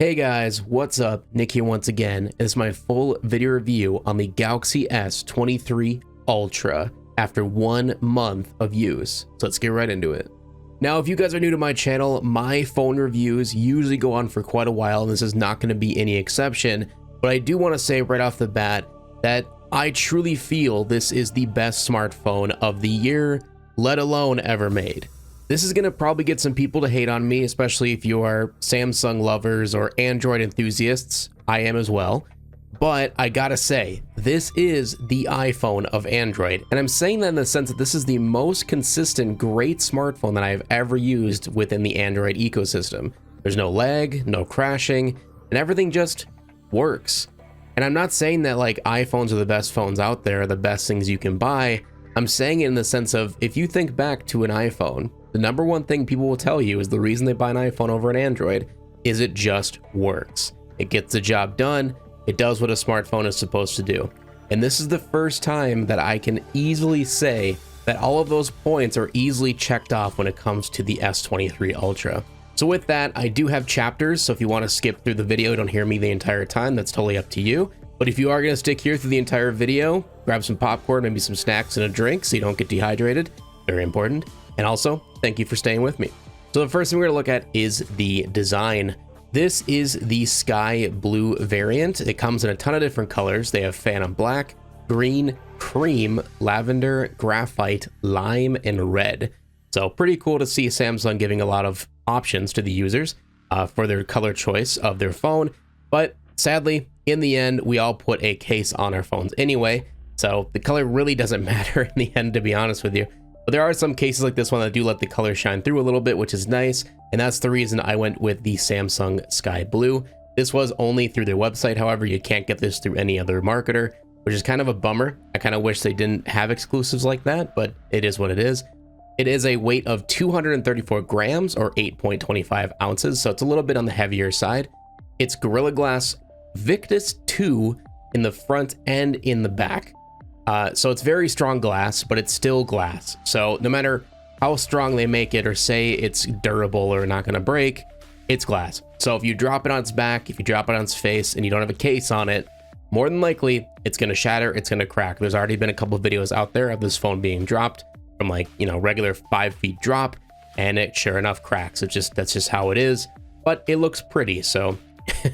Hey guys, what's up? Nick here once again. This is my full video review on the Galaxy S23 ULTRA after 1 month of use. So let's get right into it. Now, if you guys are new to my channel, my phone reviews usually go on for quite a while, and this is not going to be any exception. But I do want to say right off the bat that I truly feel this is the best smartphone of the year, let alone ever made. This is going to probably get some people to hate on me, especially if you are Samsung lovers or Android enthusiasts. I am as well. But I gotta say, this is the iPhone of Android. And I'm saying that in the sense that this is the most consistent, great smartphone that I've ever used within the Android ecosystem. There's no lag, no crashing, and everything just works. And I'm not saying that like iPhones are the best phones out there, the best things you can buy. I'm saying it in the sense of, if you think back to an iPhone, the number one thing people will tell you is the reason they buy an iPhone over an Android is it just works. It gets the job done. It does what a smartphone is supposed to do. And this is the first time that I can easily say that all of those points are easily checked off when it comes to the S23 ULTRA. So with that, I do have chapters, so if you want to skip through the video, don't hear me the entire time, that's totally up to you. But if you are going to stick here through the entire video, grab some popcorn, maybe some snacks and a drink so you don't get dehydrated. Very important. And also, thank you for staying with me. So the first thing we're going to look at is the design. This is the sky blue variant. It comes in a ton of different colors. They have phantom black, green, cream, lavender, graphite, lime, and red. So pretty cool to see Samsung giving a lot of options to the users for their color choice of their phone. But sadly, in the end, we all put a case on our phones anyway. So the color really doesn't matter in the end, to be honest with you. But there are some cases like this one that do let the color shine through a little bit, which is nice. And that's the reason I went with the Samsung Sky Blue. This was only through their website. However, you can't get this through any other marketer, which is kind of a bummer. I kind of wish they didn't have exclusives like that, but it is what it is. It is a weight of 234 grams or 8.25 ounces. So it's a little bit on the heavier side. It's Gorilla Glass Victus 2 in the front and in the back. So it's very strong glass, but it's still glass. So no matter how strong they make it or say it's durable or not going to break, it's glass. So if you drop it on its back, if you drop it on its face and you don't have a case on it, more than likely it's going to shatter, it's going to crack. There's already been a couple of videos out there of this phone being dropped from like, you know, regular 5 feet drop, and it sure enough cracks. That's just how it is, but it looks pretty. So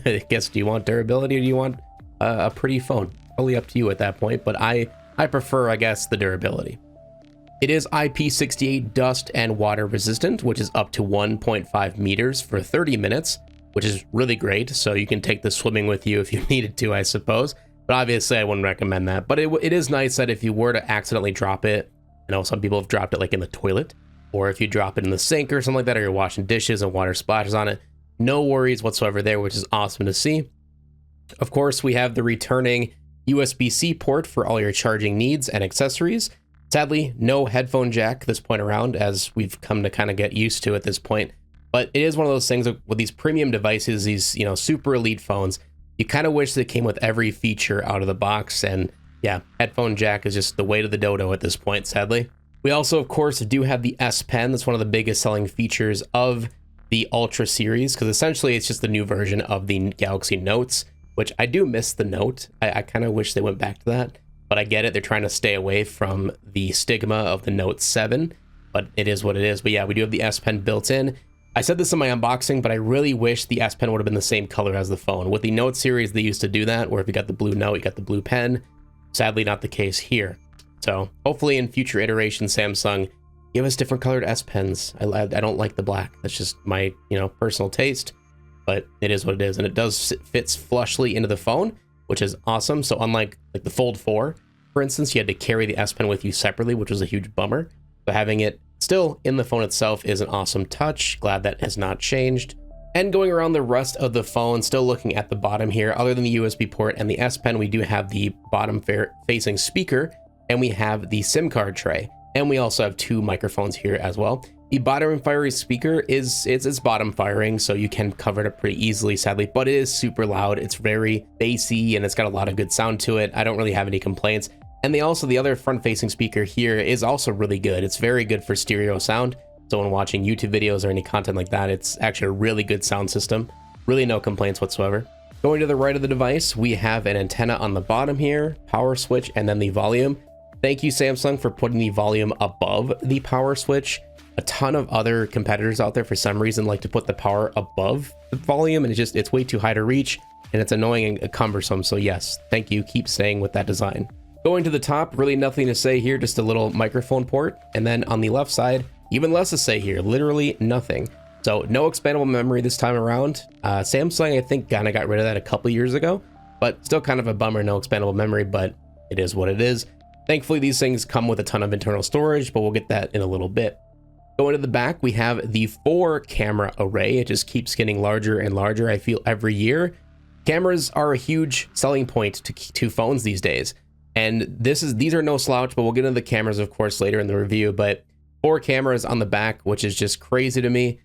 I guess, do you want durability or do you want a pretty phone? Totally up to you at that point, but I prefer, I guess, the durability. It is IP68 dust and water resistant, which is up to 1.5 meters for 30 minutes, which is really great. So you can take this swimming with you if you needed to, I suppose. But obviously I wouldn't recommend that. But it is nice that if you were to accidentally drop it, I know some people have dropped it like in the toilet, or if you drop it in the sink or something like that, or you're washing dishes and water splashes on it, no worries whatsoever there, which is awesome to see. Of course, we have the returning USB-C port for all your charging needs and accessories. Sadly, no headphone jack this point around, as we've come to kind of get used to at this point. But it is one of those things with these premium devices, these, you know, super elite phones, you kind of wish they came with every feature out of the box. And yeah, headphone jack is just the way to the dodo at this point, sadly. We also, of course, do have the S Pen. That's one of the biggest selling features of the Ultra series, because essentially it's just the new version of the Galaxy Notes, which I do miss the Note. I kind of wish they went back to that, but I get it. They're trying to stay away from the stigma of the Note 7, but it is what it is. But yeah, we do have the S Pen built in. I said this in my unboxing, but I really wish the S Pen would have been the same color as the phone. With the Note series, they used to do that, where if you got the blue Note, you got the blue pen. Sadly, not the case here. So hopefully in future iterations, Samsung, give us different colored S Pens. I don't like the black. That's just my, you know, personal taste. But it is what it is, and it does fits flushly into the phone, which is awesome. So unlike like the Fold 4, for instance, you had to carry the S Pen with you separately, which was a huge bummer. But having it still in the phone itself is an awesome touch. Glad that has not changed. And going around the rest of the phone, still looking at the bottom here, other than the USB port and the S Pen, we do have the bottom facing speaker, and we have the SIM card tray. And we also have 2 microphones here as well. The bottom firing speaker it's bottom firing, so you can cover it up pretty easily, sadly, but it is super loud. It's very bassy and it's got a lot of good sound to it. I don't really have any complaints. And the other front facing speaker here is also really good. It's very good for stereo sound. So when watching YouTube videos or any content like that, it's actually a really good sound system. Really no complaints whatsoever. Going to the right of the device, we have an antenna on the bottom here, power switch, and then the volume. Thank you, Samsung, for putting the volume above the power switch. A ton of other competitors out there, for some reason, like to put the power above the volume, and it's way too high to reach, and it's annoying and cumbersome. So yes, thank you. Keep staying with that design. Going to the top, really nothing to say here, just a little microphone port. And then on the left side, even less to say here, literally nothing. So no expandable memory this time around. Samsung, I think, kind of got rid of that a couple years ago, but still kind of a bummer, no expandable memory, but it is what it is. Thankfully, these things come with a ton of internal storage, but we'll get that in a little bit. Going to the back, we have the 4-camera array. It just keeps getting larger and larger, I feel, every year. Cameras are a huge selling point to phones these days. And these are no slouch, but we'll get into the cameras, of course, later in the review. But 4 cameras on the back, which is just crazy to me.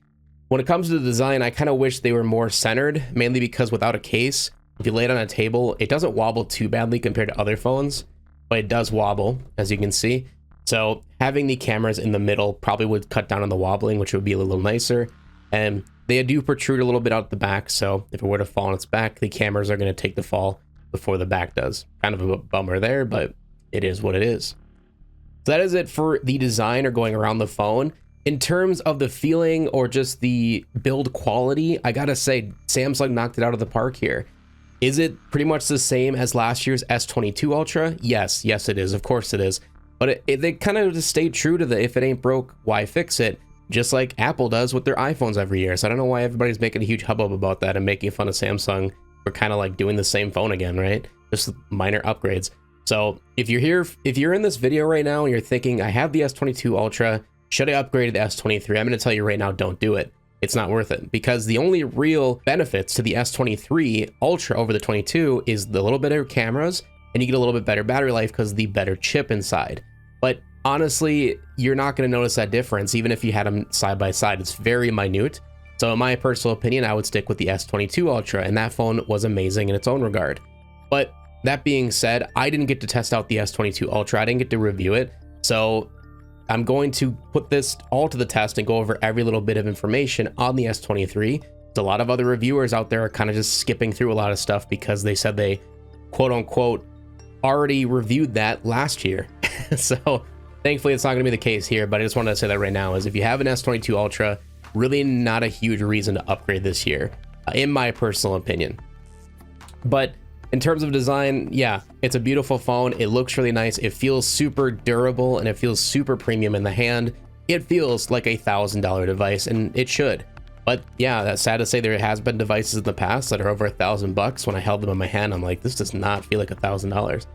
When it comes to the design, I kind of wish they were more centered, mainly because without a case, if you lay it on a table, it doesn't wobble too badly compared to other phones, but it does wobble, as you can see. So having the cameras in the middle probably would cut down on the wobbling, which would be a little nicer. And they do protrude a little bit out the back, so if it were to fall on its back, the cameras are going to take the fall before the back does. Kind of a bummer there, but it is what it is. So that is it for the design or going around the phone. In terms of the feeling or just the build quality, I gotta say, Samsung knocked it out of the park here. Is it pretty much the same as last year's S22 Ultra? Yes, it is. Of course it is. But they kind of just stayed true to the if it ain't broke, why fix it? Just like Apple does with their iPhones every year. So I don't know why everybody's making a huge hubbub about that and making fun of Samsung for kind of like doing the same phone again, right? Just minor upgrades. So if you're in this video right now and you're thinking, I have the S22 Ultra, should I upgrade to the S23? I'm going to tell you right now, don't do it. It's not worth it, because the only real benefits to the S23 Ultra over the 22 is the little bit of cameras, and you get a little bit better battery life because of the better chip inside. But honestly, you're not going to notice that difference, even if you had them side by side. It's very minute. So in my personal opinion, I would stick with the S22 Ultra, and that phone was amazing in its own regard. But that being said, I didn't get to test out the S22 Ultra. I didn't get to review it. So I'm going to put this all to the test and go over every little bit of information on the S23. There's a lot of other reviewers out there are kind of just skipping through a lot of stuff because they said they, quote unquote, already reviewed that last year. So thankfully it's not going to be the case here, but I just wanted to say that right now, is if you have an S22 Ultra, really not a huge reason to upgrade this year, in my personal opinion. But in terms of design, yeah, it's a beautiful phone. It looks really nice. It feels super durable and it feels super premium in the hand. It feels like a $1,000 device, and it should. But yeah, that's sad to say. There has been devices in the past that are over $1,000. When I held them in my hand, I'm like, this does not feel like $1,000.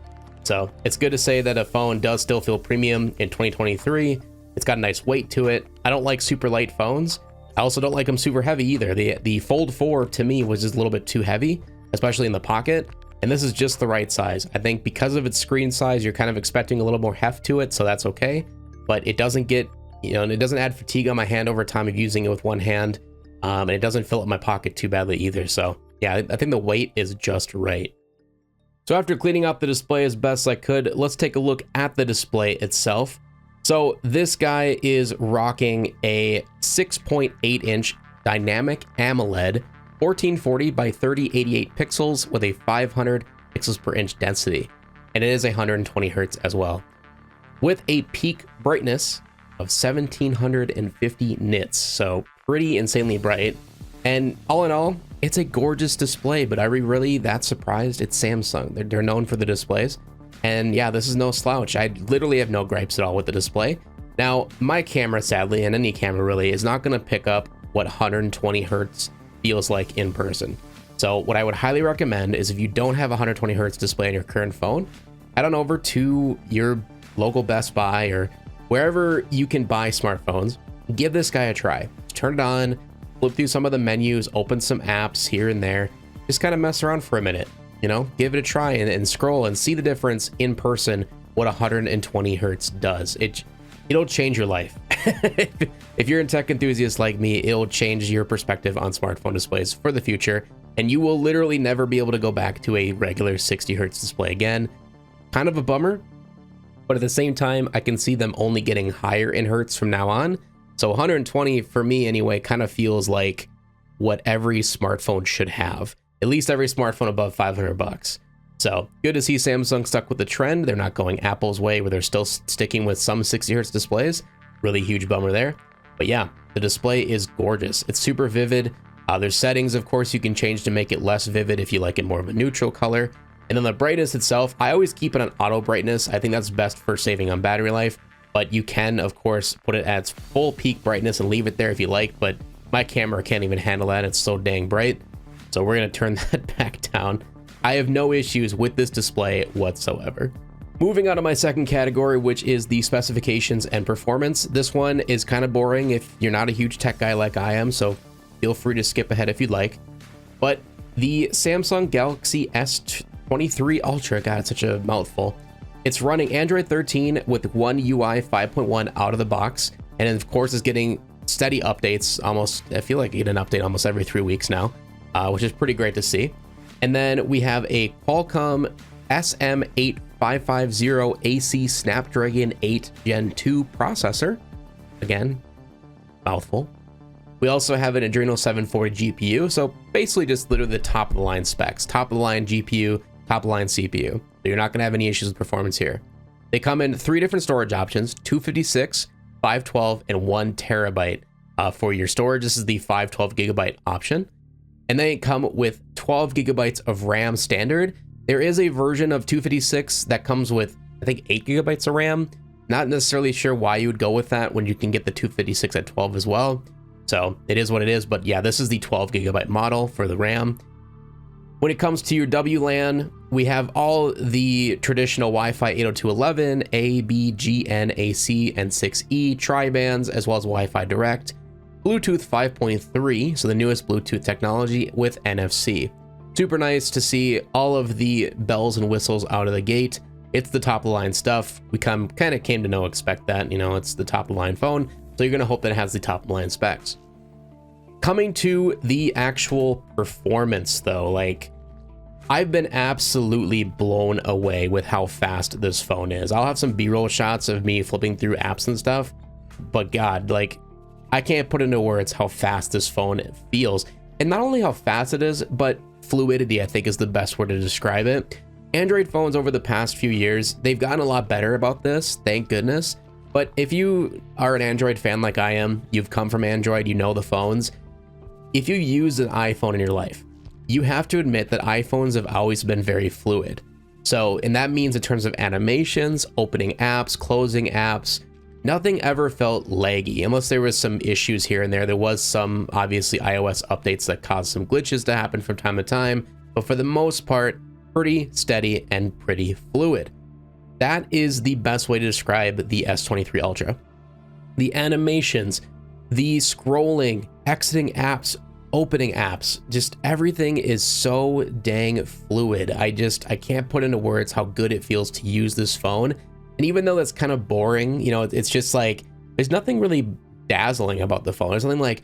So it's good to say that a phone does still feel premium in 2023. It's got a nice weight to it. I don't like super light phones. I also don't like them super heavy either. The Fold 4 to me was just a little bit too heavy, especially in the pocket. And this is just the right size. I think because of its screen size, you're kind of expecting a little more heft to it, so that's okay. But it doesn't get, and it doesn't add fatigue on my hand over time of using it with one hand. And it doesn't fill up my pocket too badly either. So yeah, I think the weight is just right. So after cleaning up the display as best I could, let's take a look at the display itself. So this guy is rocking a 6.8 inch dynamic AMOLED 1440 by 3088 pixels with a 500 pixels per inch density, and it is 120 hertz as well, with a peak brightness of 1750 nits, so pretty insanely bright. And all in all, it's a gorgeous display, but are we really that surprised? It's Samsung. They're known for the displays, and yeah, this is no slouch. I literally have no gripes at all with the display. Now, my camera, sadly, and any camera really, is not going to pick up what 120 hertz feels like in person. So what I would highly recommend is, if you don't have a 120 hertz display on your current phone, head on over to your local Best Buy or wherever you can buy smartphones. Give this guy a try. Turn it on, flip through some of the menus, open some apps here and there, just kind of mess around for a minute, give it a try and scroll and see the difference in person, what 120 hertz does. It'll change your life. If you're a tech enthusiast like me, it'll change your perspective on smartphone displays for the future, and you will literally never be able to go back to a regular 60 hertz display again. Kind of a bummer, but at the same time, I can see them only getting higher in hertz from now on. So 120 for me anyway kind of feels like what every smartphone should have, at least every smartphone above 500 bucks. So good to see Samsung stuck with the trend. They're not going Apple's way where they're still sticking with some 60 hertz displays. Really huge bummer there. But yeah, the display is gorgeous. It's super vivid. There's settings, of course, you can change to make it less vivid if you like it more of a neutral color. And then the brightness itself, I always keep it on auto brightness. I think that's best for saving on battery life, but you can, of course, put it at its full peak brightness and leave it there if you like, but my camera can't even handle that. It's so dang bright. So we're gonna turn that back down. I have no issues with this display whatsoever. Moving on to my second category, which is the specifications and performance. This one is kind of boring if you're not a huge tech guy like I am, so feel free to skip ahead if you'd like. But the Samsung Galaxy S23 ULTRA, God, it's such a mouthful. It's running Android 13 with One UI 5.1 out of the box, and of course is getting steady updates. Almost, I feel like you get an update almost every 3 weeks now, which is pretty great to see. And then we have a Qualcomm SM8550 AC Snapdragon 8 Gen 2 processor. Again, mouthful. We also have an Adreno 740 GPU, so basically just literally the top of the line specs, top of the line GPU, top of the line CPU. So you're not gonna have any issues with performance here. They come in 3 different storage options, 256, 512, and 1 terabyte for your storage. This is the 512 gigabyte option. And they come with 12 gigabytes of RAM standard. There is a version of 256 that comes with, I think, 8 gigabytes of RAM. Not necessarily sure why you would go with that when you can get the 256 at 12 as well. So it is what it is, but yeah, this is the 12 gigabyte model for the RAM. When it comes to your WLAN, we have all the traditional Wi-Fi 802.11, A, B, G, N, AC, and 6E tri-bands, as well as Wi-Fi Direct, Bluetooth 5.3, so the newest Bluetooth technology with NFC. Super nice to see all of the bells and whistles out of the gate. It's the top of the line stuff. We kind of came to expect that, it's the top of the line phone. So you're gonna hope that it has the top of the line specs. Coming to the actual performance though, like I've been absolutely blown away with how fast this phone is. I'll have some B-roll shots of me flipping through apps and stuff, but God, like I can't put into words how fast this phone feels. And not only how fast it is, but fluidity, I think, is the best word to describe it. Android phones over the past few years, they've gotten a lot better about this, thank goodness. But if you are an Android fan like I am, you've come from Android, you know the phones. If you use an iPhone in your life, you have to admit that iPhones have always been very fluid. So, and that means in terms of animations, opening apps, closing apps, nothing ever felt laggy, unless there was some issues here and there. There was some, obviously, iOS updates that caused some glitches to happen from time to time, but for the most part, pretty steady and pretty fluid. That is the best way to describe the S23 ULTRA. The animations, the scrolling, exiting apps, opening apps, just everything is so dang fluid. I can't put into words how good it feels to use this phone. And even though that's kind of boring, it's just like, there's nothing really dazzling about the phone. There's nothing like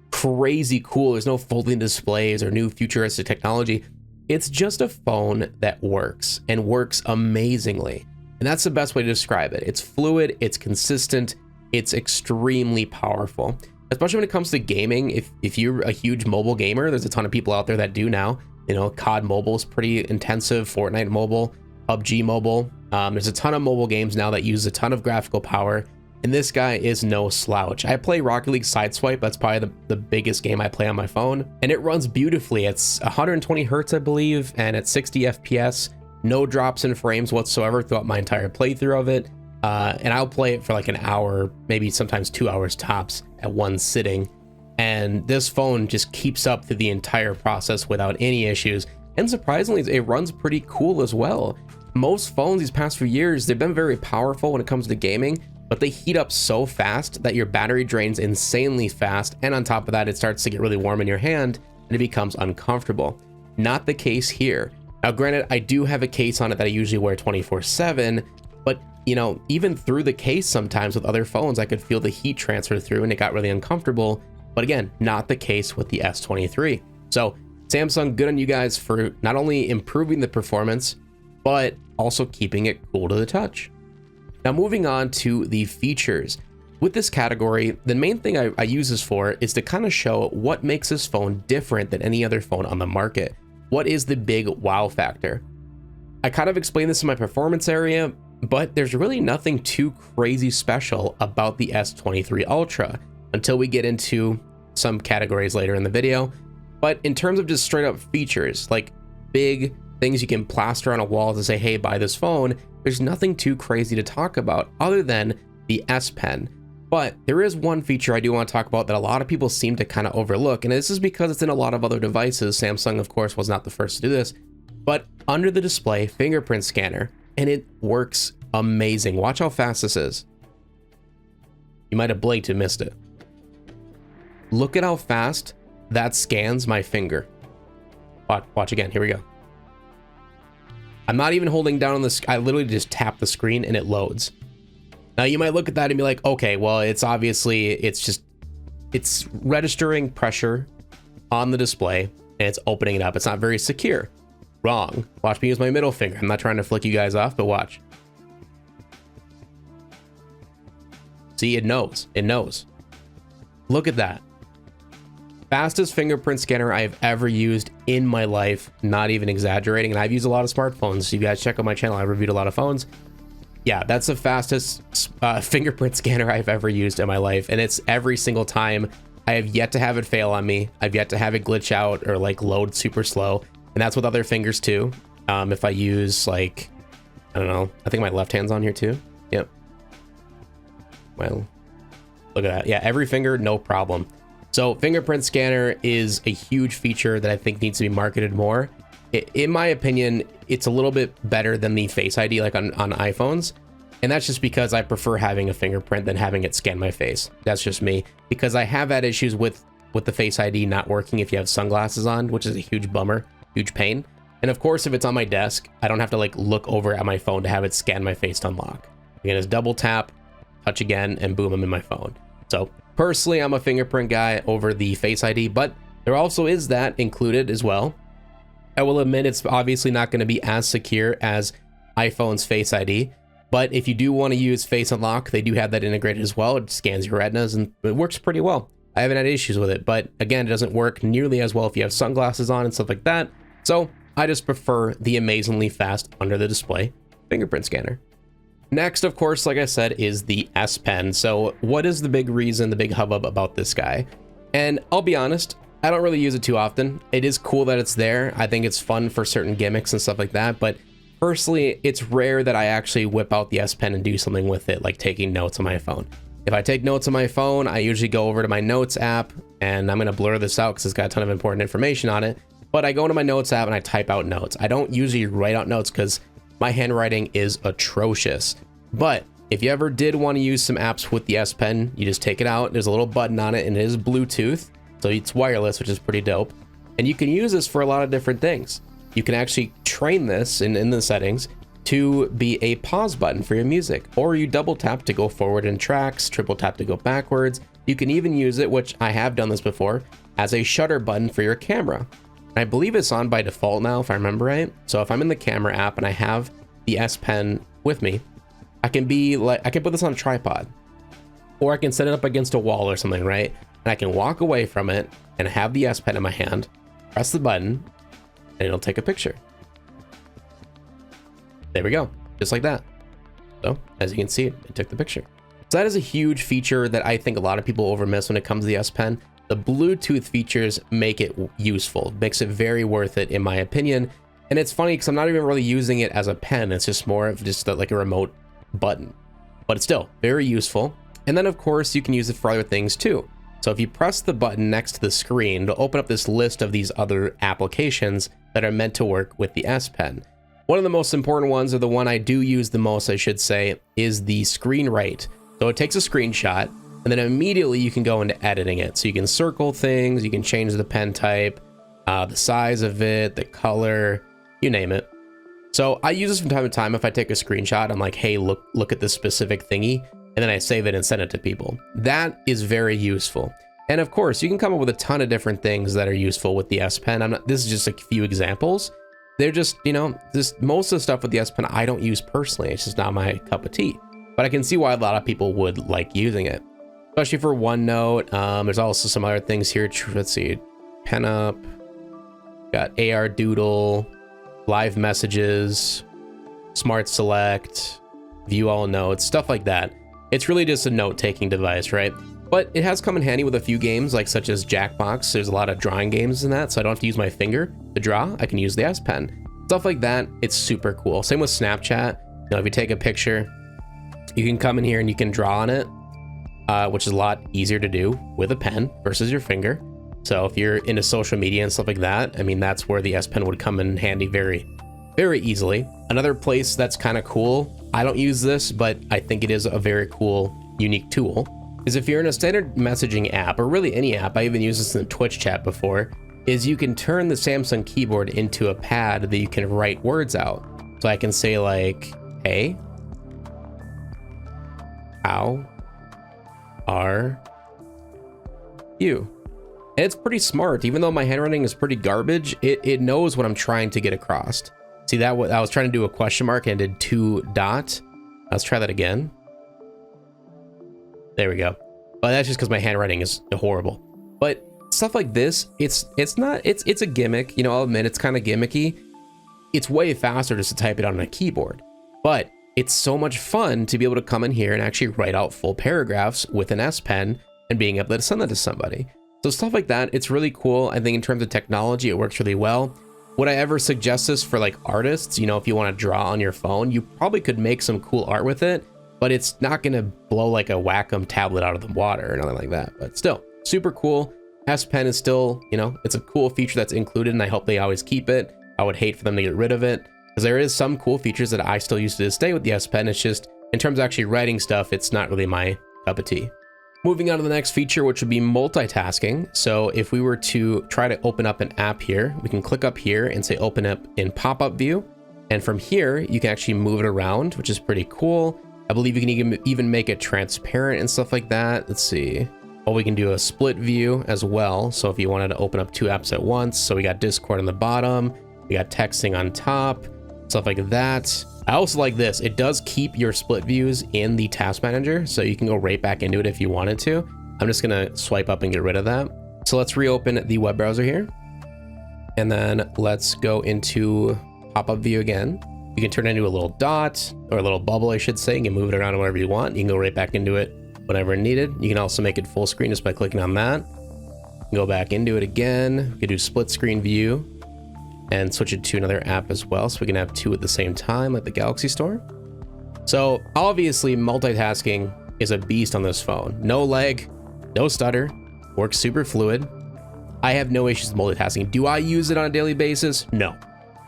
crazy cool. There's no folding displays or new futuristic technology. It's just a phone that works and works amazingly. And that's the best way to describe it. It's fluid, it's consistent, it's extremely powerful. Especially when it comes to gaming. If you're a huge mobile gamer, there's a ton of people out there that do now. COD Mobile is pretty intensive, Fortnite Mobile, PUBG Mobile. There's a ton of mobile games now that use a ton of graphical power, and this guy is no slouch. I play Rocket League Sideswipe. That's probably the biggest game I play on my phone, and it runs beautifully. It's 120 hertz, I believe, and at 60 FPS. No drops in frames whatsoever throughout my entire playthrough of it. And I'll play it for like an hour, maybe sometimes 2 hours tops at one sitting. And this phone just keeps up through the entire process without any issues. And surprisingly, it runs pretty cool as well. Most phones these past few years, they've been very powerful when it comes to gaming, but they heat up so fast that your battery drains insanely fast. And on top of that, it starts to get really warm in your hand and it becomes uncomfortable. Not the case here. Now, granted, I do have a case on it that I usually wear 24/7, but even through the case sometimes with other phones, I could feel the heat transfer through and it got really uncomfortable. But again, not the case with the S23. So Samsung, good on you guys for not only improving the performance, but also keeping it cool to the touch. Now moving on to the features. With this category, the main thing I use this for is to kind of show what makes this phone different than any other phone on the market. What is the big wow factor? I kind of explained this in my performance area, but there's really nothing too crazy special about the S23 Ultra until we get into some categories later in the video. But in terms of just straight up features, like big things you can plaster on a wall to say, hey, buy this phone, there's nothing too crazy to talk about other than the S Pen. But there is one feature I do want to talk about that a lot of people seem to kind of overlook, and this is because it's in a lot of other devices. Samsung, of course, was not the first to do this, but under the display, fingerprint scanner, and it works amazing. Watch how fast this is. You might have blinked and missed it. Look at how fast that scans my finger. Watch again, here we go. I'm not even holding down on this, I literally just tap the screen and it loads. Now you might look at that and be like, okay, well, it's obviously, it's registering pressure on the display and it's opening it up. It's not very secure. Wrong. Watch me use my middle finger. I'm not trying to flick you guys off, but watch. See, it knows. It knows. Look at that. Fastest fingerprint scanner I've ever used in my life. Not even exaggerating. And I've used a lot of smartphones. So you guys check out my channel. I reviewed a lot of phones. Yeah, that's the fastest fingerprint scanner I've ever used in my life. And it's every single time. I have yet to have it fail on me. I've yet to have it glitch out or like load super slow. And that's with other fingers too. If I use like, I don't know, I think my left hand's on here too. Yep. Well, look at that. Yeah, every finger, no problem. So fingerprint scanner is a huge feature that I think needs to be marketed more. In my opinion, it's a little bit better than the Face ID like on iPhones. And that's just because I prefer having a fingerprint than having it scan my face. That's just me. Because I have had issues with the Face ID not working if you have sunglasses on, which is a huge bummer, huge pain. And of course, if it's on my desk, I don't have to like look over at my phone to have it scan my face to unlock. Again, it's double tap, touch again, and boom, I'm in my phone. So personally, I'm a fingerprint guy over the Face ID, but there also is that included as well. I will admit it's obviously not going to be as secure as iPhone's Face ID, but if you do want to use Face Unlock, they do have that integrated as well. It scans your retinas and it works pretty well. I haven't had issues with it, but again, it doesn't work nearly as well if you have sunglasses on and stuff like that. So I just prefer the amazingly fast under the display fingerprint scanner. Next, of course, like I said, is the S Pen. So what is the big reason, the big hubbub about this guy? And I'll be honest, I don't really use it too often. It is cool that it's there. I think it's fun for certain gimmicks and stuff like that. But personally, it's rare that I actually whip out the S Pen and do something with it, like taking notes on my phone. If I take notes on my phone, I usually go over to my Notes app, and I'm going to blur this out because it's got a ton of important information on it. But I go into my Notes app and I type out notes. I don't usually write out notes because my handwriting is atrocious. But if you ever did want to use some apps with the S Pen, you just take it out. There's a little button on it and it is Bluetooth. So it's wireless, which is pretty dope. And you can use this for a lot of different things. You can actually train this in the settings to be a pause button for your music, or you double tap to go forward in tracks, triple tap to go backwards. You can even use it, which I have done this before, as a shutter button for your camera. I believe it's on by default now, if I remember right. So if I'm in the camera app and I have the S Pen with me, I can put this on a tripod, or I can set it up against a wall or something, right? And I can walk away from it and have the S Pen in my hand, press the button, and it'll take a picture. There we go, just like that. So as you can see, it took the picture. So that is a huge feature that I think a lot of people overmiss when it comes to the S Pen. The Bluetooth features make it useful, makes it very worth it in my opinion. And it's funny because I'm not even really using it as a pen. It's just more of just like a remote button, but it's still very useful. And then of course you can use it for other things too. So if you press the button next to the screen, it'll open up this list of these other applications that are meant to work with the S Pen. One of the most important ones, or the one I do use the most, I should say, is the screen write. So it takes a screenshot and then immediately you can go into editing it. So you can circle things, you can change the pen type, the size of it, the color, you name it. So I use this from time to time. If I take a screenshot, I'm like, hey, look at this specific thingy. And then I save it and send it to people. That is very useful. And of course, you can come up with a ton of different things that are useful with the S Pen. This is just a few examples. They're just, you know, most of the stuff with the S Pen I don't use personally. It's just not my cup of tea. But I can see why a lot of people would like using it. especially for OneNote. There's also some other things here. Let's see, Pen Up, got AR Doodle, Live Messages, Smart Select, View All Notes, stuff like that. It's really just a note-taking device, right? But it has come in handy with a few games, like such as Jackbox. There's a lot of drawing games in that, so I don't have to use my finger to draw. I can use the S Pen. Stuff like that, it's super cool. Same with Snapchat. You know, if you take a picture, you can come in here and you can draw on it, which is a lot easier to do with a pen versus your finger. So if you're into social media and stuff like that, I mean, that's where the S Pen would come in handy very, very easily. Another place that's kind of cool, I don't use this, but I think it is a very cool, unique tool, is if you're in a standard messaging app, or really any app, I even used this in the Twitch chat before, is you can turn the Samsung keyboard into a pad that you can write words out. So I can say like, hey, how are you? And it's pretty smart. Even though my handwriting is pretty garbage, it knows what I'm trying to get across. See that? I was trying to do a question mark and did 2 dots. Let's try that again. There we go. But that's just because my handwriting is horrible. But stuff like this, it's a gimmick. You know, I'll admit it's kind of gimmicky. It's way faster just to type it on a keyboard. But it's so much fun to be able to come in here and actually write out full paragraphs with an S Pen and being able to send that to somebody. So stuff like that, it's really cool. I think in terms of technology, it works really well. Would I ever suggest this for like artists? You know, if you want to draw on your phone, you probably could make some cool art with it, but it's not going to blow like a Wacom tablet out of the water or nothing like that. But still, super cool. S Pen is still, you know, it's a cool feature that's included, and I hope they always keep it. I would hate for them to get rid of it, because there is some cool features that I still use to this day with the S Pen. It's just, in terms of actually writing stuff, it's not really my cup of tea. Moving on to the next feature, which would be multitasking. So if we were to try to open up an app here, we can click up here and say open up in pop-up view. And from here, you can actually move it around, which is pretty cool. I believe you can even make it transparent and stuff like that. Let's see. Well, we can do a split view as well. So if you wanted to open up 2 apps at once, so we got Discord on the bottom, we got texting on top, stuff like that. I also like this. It does keep your split views in the task manager, so you can go right back into it if you wanted to. I'm just gonna swipe up and get rid of that. So let's reopen the web browser here. And then let's go into pop-up view again. You can turn it into a little dot, or a little bubble, I should say. You can move it around wherever you want. You can go right back into it whenever needed. You can also make it full screen just by clicking on that. Go back into it again. You can do split screen view and switch it to another app as well, so we can have 2 at the same time, like the Galaxy Store. So obviously multitasking is a beast on this phone. No lag, no stutter, works super fluid. I have no issues with multitasking. Do I use it on a daily basis? No.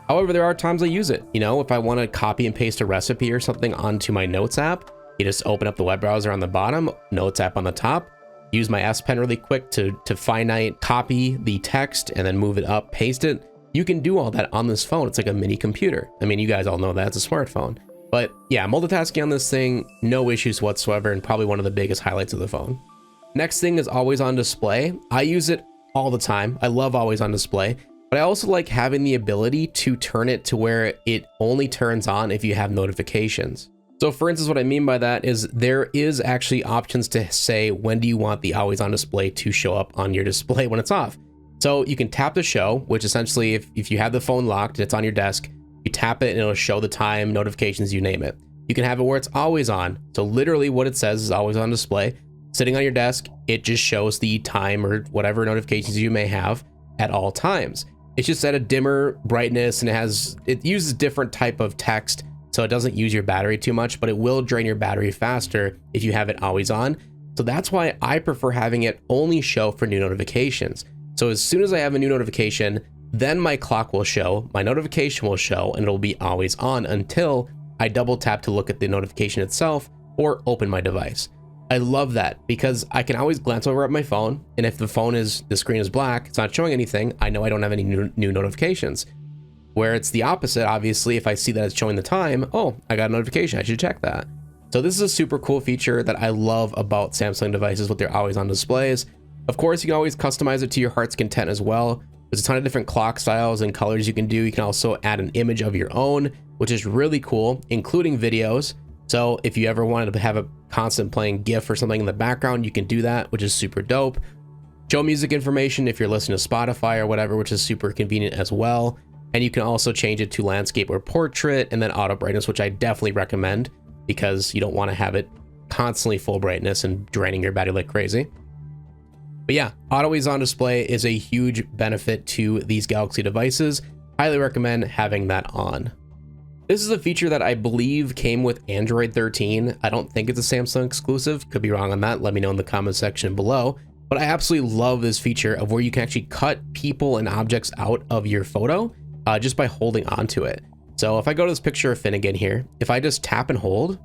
However, there are times I use it. You know, if I want to copy and paste a recipe or something onto my Notes app, you just open up the web browser on the bottom, Notes app on the top, use my S Pen really quick to finite copy the text and then move it up, paste it. You can do all that on this phone. It's like a mini computer. I mean, you guys all know that it's a smartphone. But yeah, multitasking on this thing, no issues whatsoever, and probably one of the biggest highlights of the phone. Next thing is always on display. I use it all the time. I love always on display, but I also like having the ability to turn it to where it only turns on if you have notifications. So for instance, what I mean by that is there is actually options to say, when do you want the always on display to show up on your display when it's off? So you can tap the show, which essentially if you have the phone locked and it's on your desk, you tap it and it'll show the time, notifications, you name it. You can have it where it's always on. So literally what it says is always on display. Sitting on your desk, it just shows the time or whatever notifications you may have at all times. It's just at a dimmer brightness, and it uses different type of text, so it doesn't use your battery too much, but it will drain your battery faster if you have it always on. So that's why I prefer having it only show for new notifications. So as soon as I have a new notification, then my clock will show, my notification will show, and it'll be always on until I double tap to look at the notification itself or open my device. I love that because I can always glance over at my phone, and if the screen is black, it's not showing anything, I know I don't have any new notifications. Where it's the opposite, obviously, if I see that it's showing the time, oh, I got a notification, I should check that. So this is a super cool feature that I love about Samsung devices with their always on displays. Of course, you can always customize it to your heart's content as well. There's a ton of different clock styles and colors you can do. You can also add an image of your own, which is really cool, including videos. So if you ever wanted to have a constant playing GIF or something in the background, you can do that, which is super dope. Show music information if you're listening to Spotify or whatever, which is super convenient as well. And you can also change it to landscape or portrait, and then auto brightness, which I definitely recommend because you don't want to have it constantly full brightness and draining your battery like crazy. But yeah, always on display is a huge benefit to these Galaxy devices. Highly recommend having that on. This is a feature that I believe came with Android 13. I don't think it's a Samsung exclusive. Could be wrong on that. Let me know in the comment section below. But I absolutely love this feature of where you can actually cut people and objects out of your photo just by holding onto it. So if I go to this picture of Finnegan here, if I just tap and hold,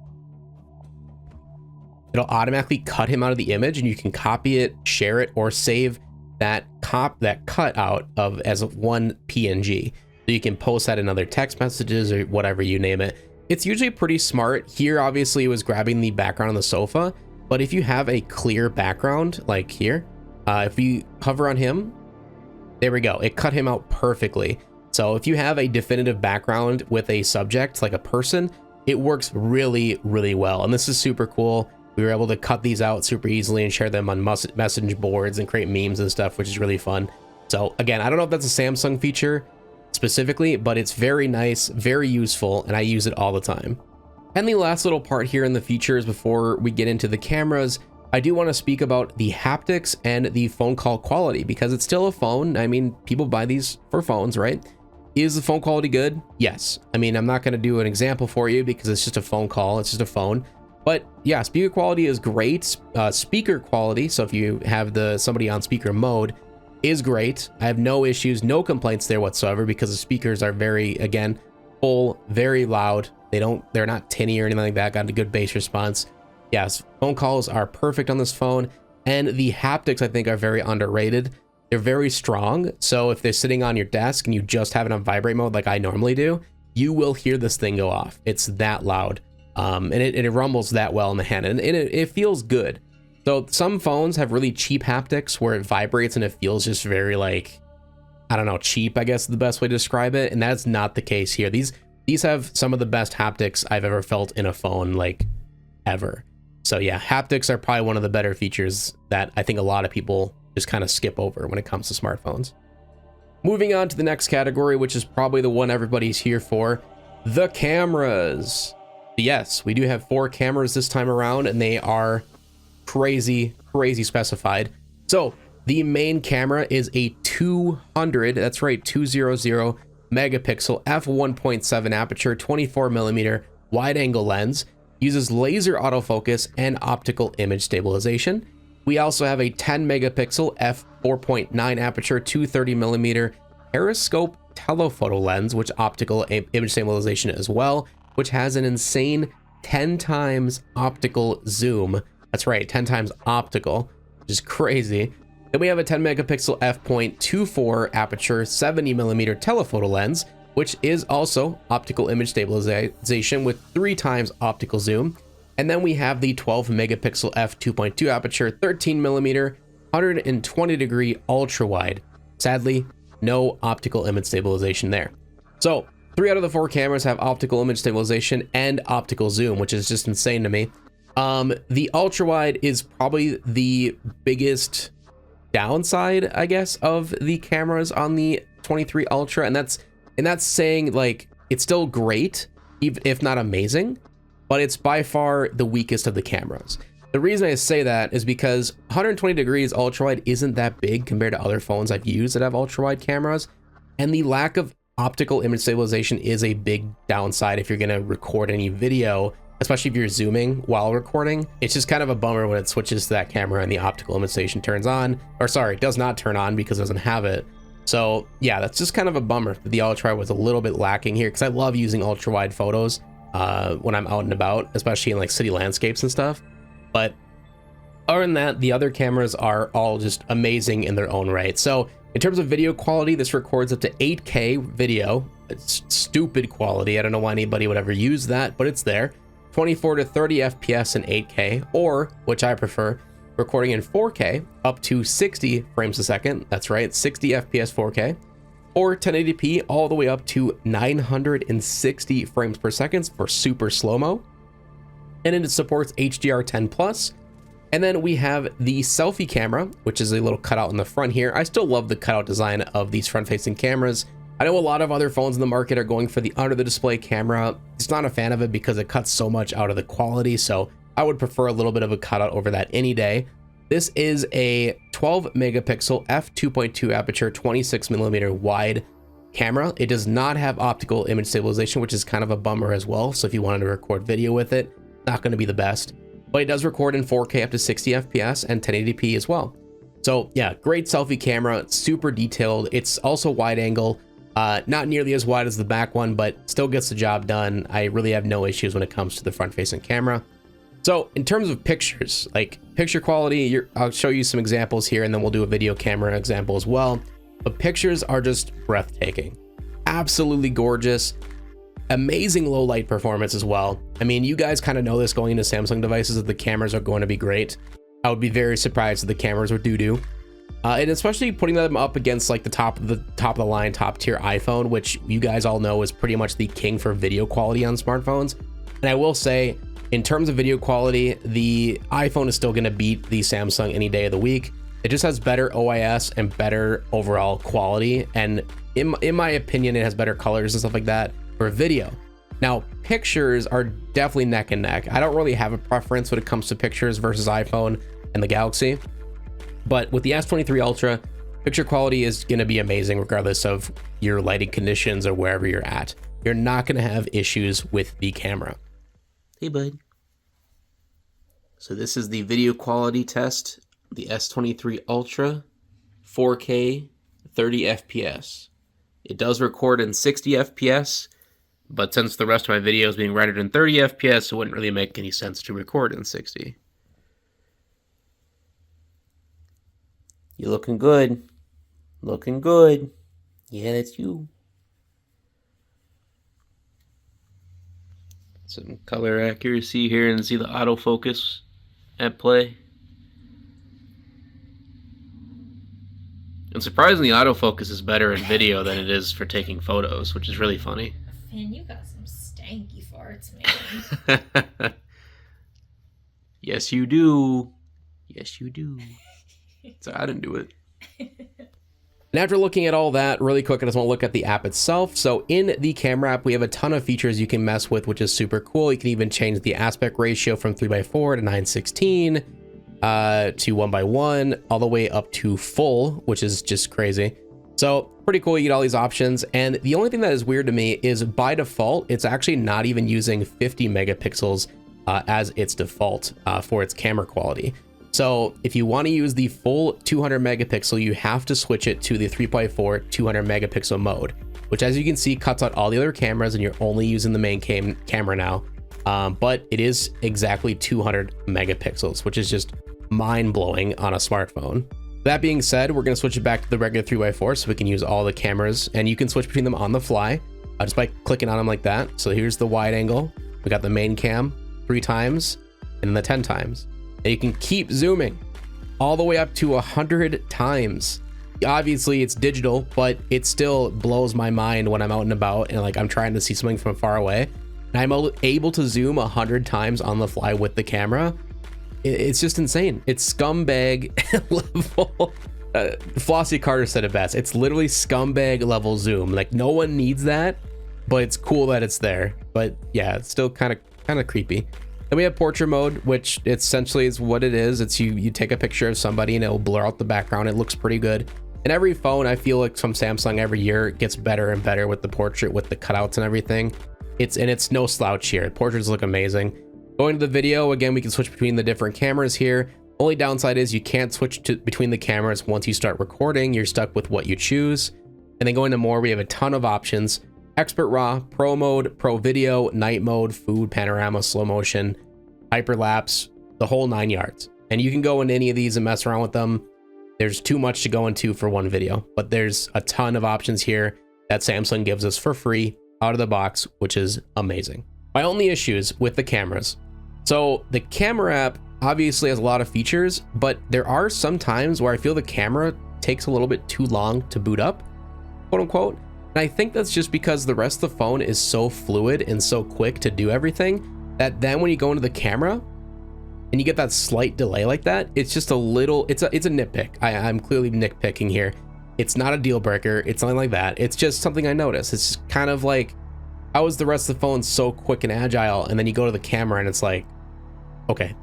it'll automatically cut him out of the image, and you can copy it, share it, or save that cut out of as one PNG. So you can post that in other text messages or whatever you name it. It's usually pretty smart. Here, obviously, it was grabbing the background on the sofa, but if you have a clear background, like here, if we hover on him, there we go. It cut him out perfectly. So if you have a definitive background with a subject, like a person, it works really, really well. And this is super cool. We were able to cut these out super easily and share them on message boards and create memes and stuff, which is really fun. So again, I don't know if that's a Samsung feature specifically, but it's very nice, very useful, and I use it all the time. And the last little part here in the features before we get into the cameras, I do want to speak about the haptics and the phone call quality, because it's still a phone. I mean, people buy these for phones, right? Is the phone quality good? Yes. I mean, I'm not going to do an example for you because it's just a phone call. It's just a phone. But yeah, speaker quality is great. Speaker quality, so if you have somebody on speaker mode, is great. I have no issues, no complaints there whatsoever, because the speakers are very, again, full, very loud. They're not tinny or anything like that. Got a good bass response. Yes, phone calls are perfect on this phone, and the haptics I think are very underrated. They're very strong, so if they're sitting on your desk and you just have it on vibrate mode like I normally do, you will hear this thing go off. It's that loud, and it rumbles that well in the hand, and it feels good. So some phones have really cheap haptics where it vibrates and it feels just very, like, I don't know, cheap, I guess is the best way to describe it, and that's not the case here. These have some of the best haptics I've ever felt in a phone, like, ever. So yeah, haptics are probably one of the better features that I think a lot of people just kind of skip over when it comes to smartphones. Moving on to the next category, which is probably the one everybody's here for, the cameras. Yes, we do have 4 cameras this time around, and they are crazy specified. So the main camera is a 200, that's right, 200 megapixel f1.7 aperture, 24 millimeter wide angle lens, uses laser autofocus and optical image stabilization. We also have a 10 megapixel f4.9 aperture, 230 millimeter periscope telephoto lens, which optical image stabilization as well, which has an insane 10 times optical zoom. That's right, 10 times optical, which is crazy. Then we have a 10 megapixel f.24 aperture, 70 millimeter telephoto lens, which is also optical image stabilization with 3 times optical zoom. And then we have the 12 megapixel f2.2 aperture, 13 millimeter, 120 degree ultra wide. Sadly, no optical image stabilization there. So 3 out of the 4 cameras have optical image stabilization and optical zoom, which is just insane to me. The ultra wide is probably the biggest downside, I guess, of the cameras on the 23 Ultra, and that's saying, like, it's still great, if not amazing, but it's by far the weakest of the cameras. The reason I say that is because 120 degrees ultra wide isn't that big compared to other phones I've used that have ultra wide cameras, and the lack of optical image stabilization is a big downside if you're going to record any video, especially if you're zooming while recording. It's just kind of a bummer when it switches to that camera and the optical image stabilization turns on, or sorry, does not turn on because it doesn't have it. So yeah, that's just kind of a bummer that the ultra wide was a little bit lacking here, because I love using ultra wide photos when I'm out and about, especially in like city landscapes and stuff. But other than that, the other cameras are all just amazing in their own right. So in terms of video quality, this records up to 8K video. It's stupid quality. I don't know why anybody would ever use that, but it's there. 24 to 30 FPS in 8K, or, which I prefer, recording in 4K up to 60 frames a second. That's right, 60 FPS 4K, or 1080p all the way up to 960 frames per second for super slow-mo. and it supports HDR10 plus. And then we have the selfie camera, which is a little cutout in the front here. I still love the cutout design of these front-facing cameras. I know a lot of other phones in the market are going for the under the display camera. Just not a fan of it because it cuts so much out of the quality, so I would prefer a little bit of a cutout over that any day. This is a 12 megapixel f2.2 aperture 26mm wide camera. It does not have optical image stabilization, which is kind of a bummer as well. So if you wanted to record video with it, not going to be the best. But it does record in 4K up to 60 FPS and 1080p as well. So yeah, great selfie camera, super detailed. It's also wide angle, not nearly as wide as the back one, but still gets the job done. I really have no issues when it comes to the front facing camera. So in terms of pictures, like picture quality, I'll show you some examples here and then we'll do a video camera example as well. But pictures are just breathtaking, absolutely gorgeous. Amazing low light performance as well. I mean, you guys kind of know this going into Samsung devices that the cameras are going to be great. I would be very surprised if the cameras were doo-doo. And especially putting them up against like the top of the line, top tier iPhone, which you guys all know is pretty much the king for video quality on smartphones. And I will say, in terms of video quality, the iPhone is still going to beat the Samsung any day of the week. It just has better OIS and better overall quality. And in my opinion, it has better colors and stuff like that for video. Now, pictures are definitely neck and neck. I don't really have a preference when it comes to pictures versus iPhone and the Galaxy. But with the S23 Ultra, picture quality is going to be amazing regardless of your lighting conditions or wherever you're at. You're not going to have issues with the camera. Hey, bud. So this is the video quality test, the S23 Ultra, 4K, 30 FPS. It does record in 60 FPS, but since the rest of my video is being rendered in 30 FPS, it wouldn't really make any sense to record in 60. You looking good. Looking good. Yeah, that's you. Some color accuracy here and see the autofocus at play. And surprisingly, autofocus is better in video than it is for taking photos, which is really funny. Man, you got some stanky farts, man. Yes, you do. Yes, you do. So I didn't do it. And after looking at all that really quick, I just want to look at the app itself. So in the camera app, we have a ton of features you can mess with, which is super cool. You can even change the aspect ratio from 3:4 to 9:16 to 1:1, all the way up to full, which is just crazy. So pretty cool. You get all these options. And the only thing that is weird to me is by default, it's actually not even using 50 megapixels as its default for its camera quality. So if you want to use the full 200 megapixel, you have to switch it to the 3:4 200 megapixel mode, which as you can see cuts out all the other cameras and you're only using the main camera now. But it is exactly 200 megapixels, which is just mind-blowing on a smartphone. That being said, we're going to switch it back to the regular 3:4 so we can use all the cameras, and you can switch between them on the fly just by clicking on them like that. So here's the wide angle. We got the main cam 3 times and then the 10 times. And you can keep zooming all the way up to 100 times. Obviously it's digital, but it still blows my mind when I'm out and about and like I'm trying to see something from far away. And I'm able to zoom 100 times on the fly with the camera. It's just insane. It's scumbag level. Flossie Carter said it best. It's literally scumbag level zoom. Like no one needs that, but it's cool that it's there. But yeah, it's still kind of creepy. Then we have portrait mode, which essentially is what it is. It's you take a picture of somebody and it'll blur out the background. It looks pretty good. And every phone, I feel like from Samsung every year gets better and better with the portrait, with the cutouts and everything. It's no slouch here. Portraits look amazing. Going to the video, again, we can switch between the different cameras here. Only downside is you can't switch between the cameras once you start recording. You're stuck with what you choose. And then going to more, we have a ton of options. Expert RAW, Pro mode, Pro video, night mode, food, panorama, slow motion, hyperlapse, the whole 9 yards. And you can go into any of these and mess around with them. There's too much to go into for one video, but there's a ton of options here that Samsung gives us for free out of the box, which is amazing. My only issues with the cameras. So the camera app obviously has a lot of features, but there are some times where I feel the camera takes a little bit too long to boot up, quote unquote. And I think that's just because the rest of the phone is so fluid and so quick to do everything that then when you go into the camera and you get that slight delay like that, it's just a little, it's a nitpick. I'm clearly nitpicking here. It's not a deal breaker. It's nothing like that. It's just something I noticed. It's just kind of like, how is the rest of the phone so quick and agile? And then you go to the camera and it's like, okay,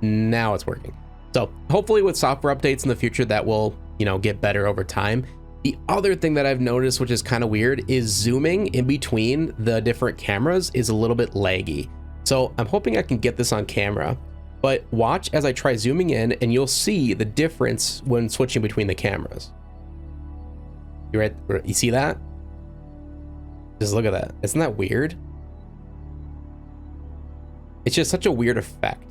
now it's working. So hopefully with software updates in the future, that will, you know, get better over time. The other thing that I've noticed, which is kind of weird, is zooming in between the different cameras is a little bit laggy. So I'm hoping I can get this on camera, but watch as I try zooming in and you'll see the difference when switching between the cameras. You see that? Just look at that. Isn't that weird? It's just such a weird effect.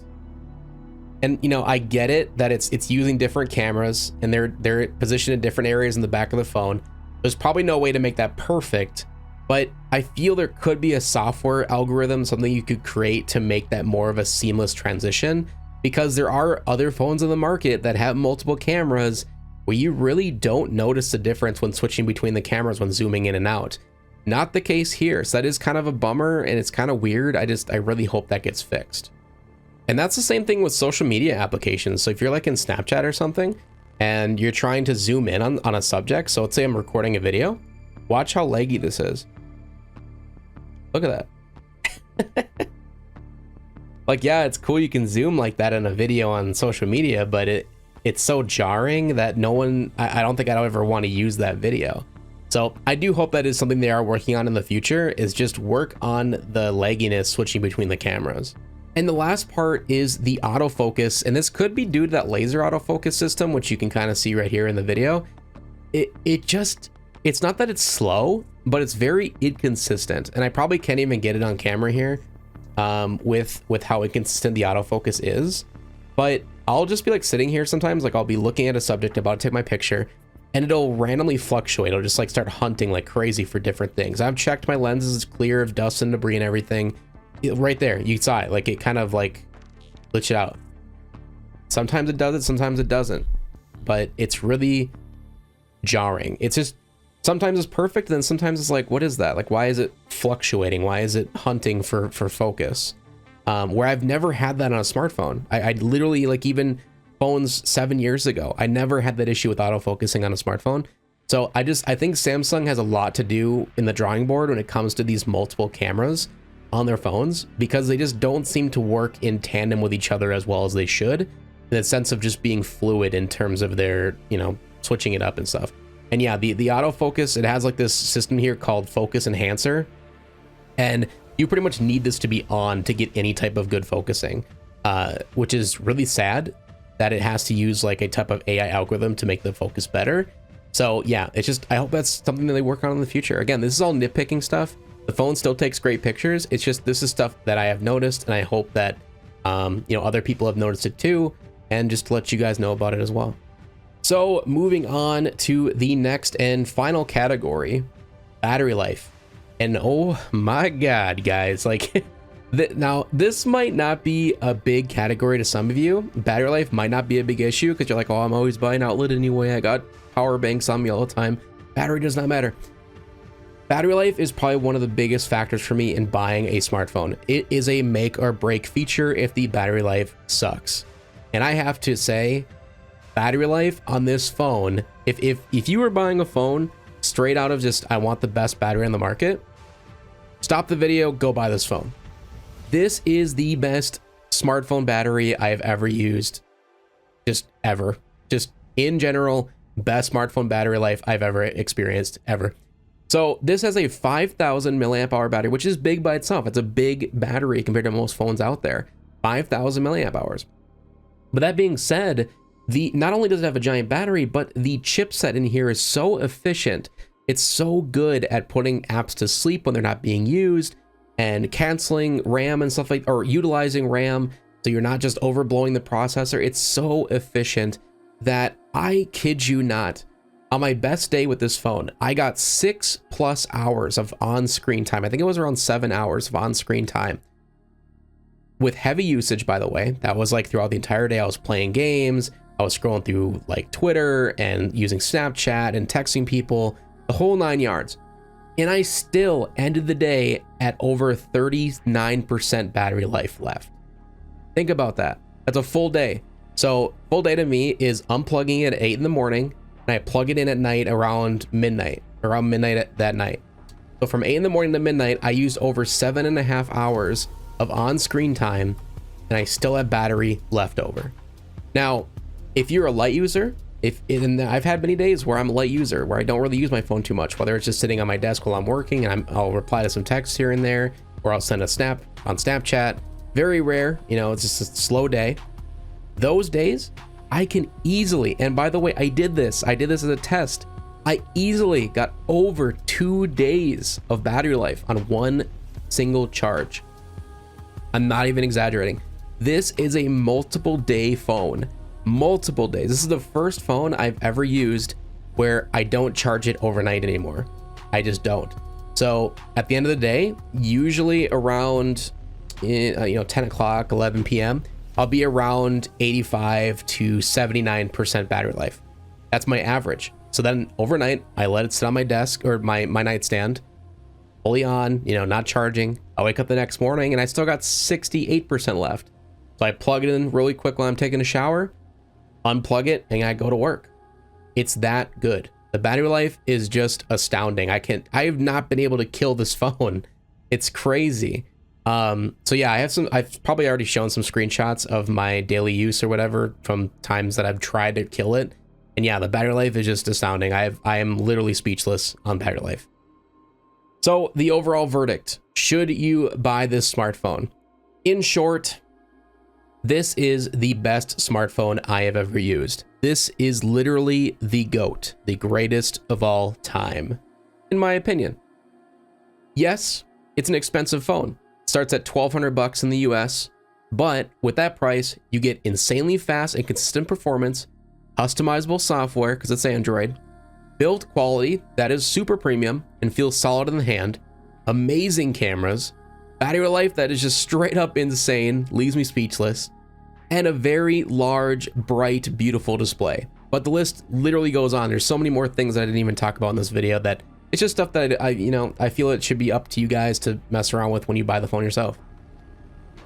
And you know, I get it that it's using different cameras and they're positioned in different areas in the back of the phone. There's probably no way to make that perfect, but I feel there could be a software algorithm, something you could create to make that more of a seamless transition, because there are other phones in the market that have multiple cameras where you really don't notice the difference when switching between the cameras when zooming in and out. Not the case here. So that is kind of a bummer and it's kind of weird. I really hope that gets fixed. And that's the same thing with social media applications. So if you're like in Snapchat or something and you're trying to zoom in on a subject, so let's say I'm recording a video, watch how laggy this is. Look at that. Like, yeah, it's cool you can zoom like that in a video on social media, but it's so jarring that I don't think I'd ever want to use that video. So I do hope that is something they are working on in the future, is just work on the lagginess switching between the cameras. And the last part is the autofocus, and this could be due to that laser autofocus system, which you can kind of see right here in the video. It's not that it's slow, but it's very inconsistent, and I probably can't even get it on camera here with how inconsistent the autofocus is. But I'll just be like sitting here sometimes, like I'll be looking at a subject, about to take my picture, and it'll randomly fluctuate. It'll just like start hunting like crazy for different things. I've checked my lenses clear of dust and debris and everything. Right there, you saw it, like it kind of like glitched out. Sometimes it does it, sometimes it doesn't, but it's really jarring. It's just, sometimes it's perfect, and then sometimes it's like, what is that? Like, why is it fluctuating? Why is it hunting for focus? Where I've never had that on a smartphone. I literally, like, even phones 7 years ago, I never had that issue with autofocusing on a smartphone. So I think Samsung has a lot to do in the drawing board when it comes to these multiple cameras on their phones, because they just don't seem to work in tandem with each other as well as they should, in the sense of just being fluid in terms of their, you know, switching it up and stuff. And yeah, the autofocus, it has like this system here called Focus Enhancer, and you pretty much need this to be on to get any type of good focusing, which is really sad that it has to use like a type of AI algorithm to make the focus better. So yeah, it's just, I hope that's something that they work on in the future. Again, this is all nitpicking stuff. The phone still takes great pictures. It's just, this is stuff that I have noticed, and I hope that you know, other people have noticed it too, and just to let you guys know about it as well. So moving on to the next and final category, battery life. And oh my God, guys, like now this might not be a big category to some of you. Battery life might not be a big issue because you're like, oh, I'm always buying outlet anyway. I got power banks on me all the time. Battery does not matter. Battery life is probably one of the biggest factors for me in buying a smartphone. It is a make or break feature if the battery life sucks. And I have to say, battery life on this phone, if you were buying a phone straight out of just, I want the best battery on the market, stop the video, go buy this phone. This is the best smartphone battery I have ever used. Just ever. Just in general, best smartphone battery life I've ever experienced, ever. So this has a 5,000 milliamp hour battery, which is big by itself. It's a big battery compared to most phones out there. 5,000 milliamp hours. But that being said, not only does it have a giant battery, but the chipset in here is so efficient. It's so good at putting apps to sleep when they're not being used, and canceling RAM and stuff like, or utilizing RAM, so you're not just overblowing the processor. It's so efficient that, I kid you not, on my best day with this phone, I got 6+ hours of on-screen time. I think it was around 7 hours of on-screen time. With heavy usage, by the way. That was like throughout the entire day. I was playing games, I was scrolling through like Twitter and using Snapchat and texting people, the whole 9 yards. and I still ended the day at over 39% battery life left. Think about that. That's a full day. So full day to me is unplugging it at 8 in the morning, and I plug it in at night around midnight that night. So from 8 in the morning to midnight, I used over 7.5 hours of on-screen time, and I still have battery left over. Now, if you're a light user, and I've had many days where I'm a light user, where I don't really use my phone too much, whether it's just sitting on my desk while I'm working, and I'll reply to some texts here and there, or I'll send a snap on Snapchat. Very rare, you know, it's just a slow day. Those days, I can easily, and by the way, I did this as a test. I easily got over 2 days of battery life on one single charge. I'm not even exaggerating. This is a multiple day phone, multiple days. This is the first phone I've ever used where I don't charge it overnight anymore. I just don't. So at the end of the day, usually around 10 o'clock, 11 p.m., I'll be around 85 to 79% battery life. That's my average. So then overnight, I let it sit on my desk or my nightstand, fully on, not charging. I wake up the next morning and I still got 68% left. So I plug it in really quick while I'm taking a shower, unplug it, and I go to work. It's that good. The battery life is just astounding. I have not been able to kill this phone. It's crazy. So yeah, I've probably already shown some screenshots of my daily use or whatever from times that I've tried to kill it. And yeah, the battery life is just astounding. I am literally speechless on battery life. So the overall verdict, should you buy this smartphone? In short, this is the best smartphone I have ever used. This is literally the GOAT, the greatest of all time, in my opinion. Yes, it's an expensive phone. It starts at $1,200 in the US, but with that price, you get insanely fast and consistent performance, customizable software, because it's Android, build quality that is super premium and feels solid in the hand, amazing cameras, battery life that is just straight up insane, leaves me speechless, and a very large, bright, beautiful display. But the list literally goes on. There's so many more things that I didn't even talk about in this video that it's just stuff that I feel it should be up to you guys to mess around with when you buy the phone yourself.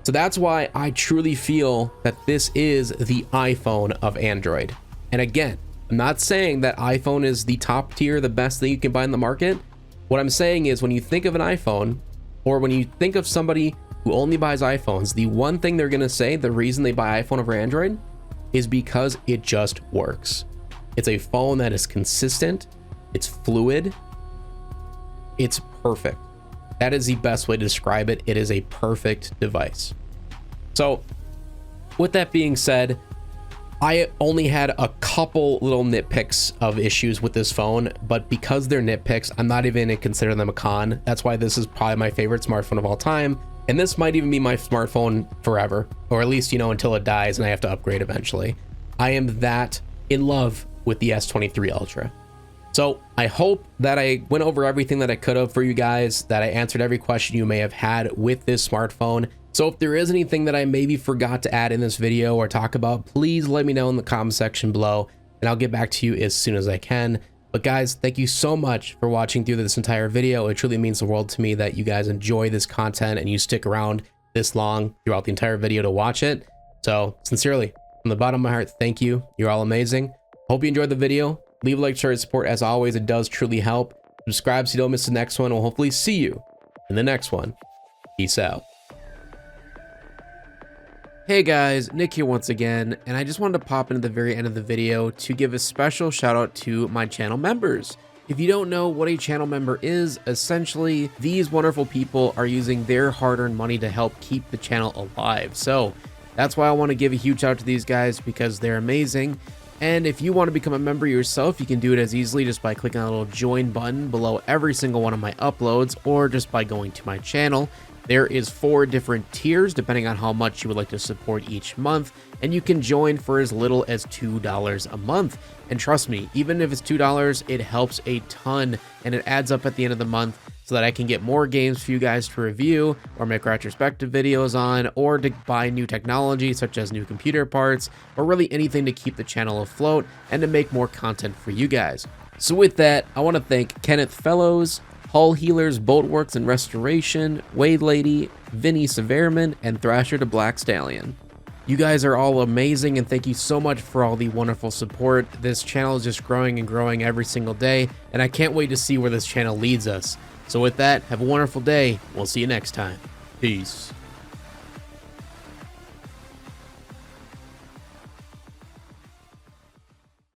So that's why I truly feel that this is the iPhone of Android. And again, I'm not saying that iPhone is the top tier, the best thing you can buy in the market. What I'm saying is when you think of an iPhone, or when you think of somebody who only buys iPhones, the one thing they're gonna say, the reason they buy iPhone over Android, is because it just works. It's a phone that is consistent, it's fluid, it's perfect. That is the best way to describe it. It is a perfect device. So with that being said, I only had a couple little nitpicks of issues with this phone, but because they're nitpicks, I'm not even gonna consider them a con. That's why this is probably my favorite smartphone of all time. And this might even be my smartphone forever, or at least, until it dies and I have to upgrade eventually. I am that in love with the S23 Ultra. So I hope that I went over everything that I could have for you guys, that I answered every question you may have had with this smartphone. So if there is anything that I maybe forgot to add in this video or talk about, please let me know in the comment section below, and I'll get back to you as soon as I can. But guys, thank you so much for watching through this entire video. It truly means the world to me that you guys enjoy this content and you stick around this long throughout the entire video to watch it. So sincerely, from the bottom of my heart, thank you. You're all amazing. Hope you enjoyed the video. Leave a like, share, and support. As always, it does truly help. Subscribe so you don't miss the next one. We'll hopefully see you in the next one. Peace out. Hey guys, Nick here once again, and I just wanted to pop into the very end of the video to give a special shout out to my channel members. If you don't know what a channel member is, essentially these wonderful people are using their hard-earned money to help keep the channel alive. So that's why I want to give a huge shout out to these guys, because they're amazing. And if you want to become a member yourself, you can do it as easily just by clicking on the little join button below every single one of my uploads, or just by going to my channel. There is 4 different tiers depending on how much you would like to support each month, and you can join for as little as $2 a month. And trust me, even if it's $2, it helps a ton, and it adds up at the end of the month so that I can get more games for you guys to review or make retrospective videos on, or to buy new technology such as new computer parts, or really anything to keep the channel afloat and to make more content for you guys. So with that, I want to thank Kenneth Fellows, Hull Healers, Boltworks and Restoration, Wade Lady, Vinny Severman, and Thrasher to Black Stallion. You guys are all amazing, and thank you so much for all the wonderful support. This channel is just growing and growing every single day, and I can't wait to see where this channel leads us. So with that, have a wonderful day. We'll see you next time. Peace.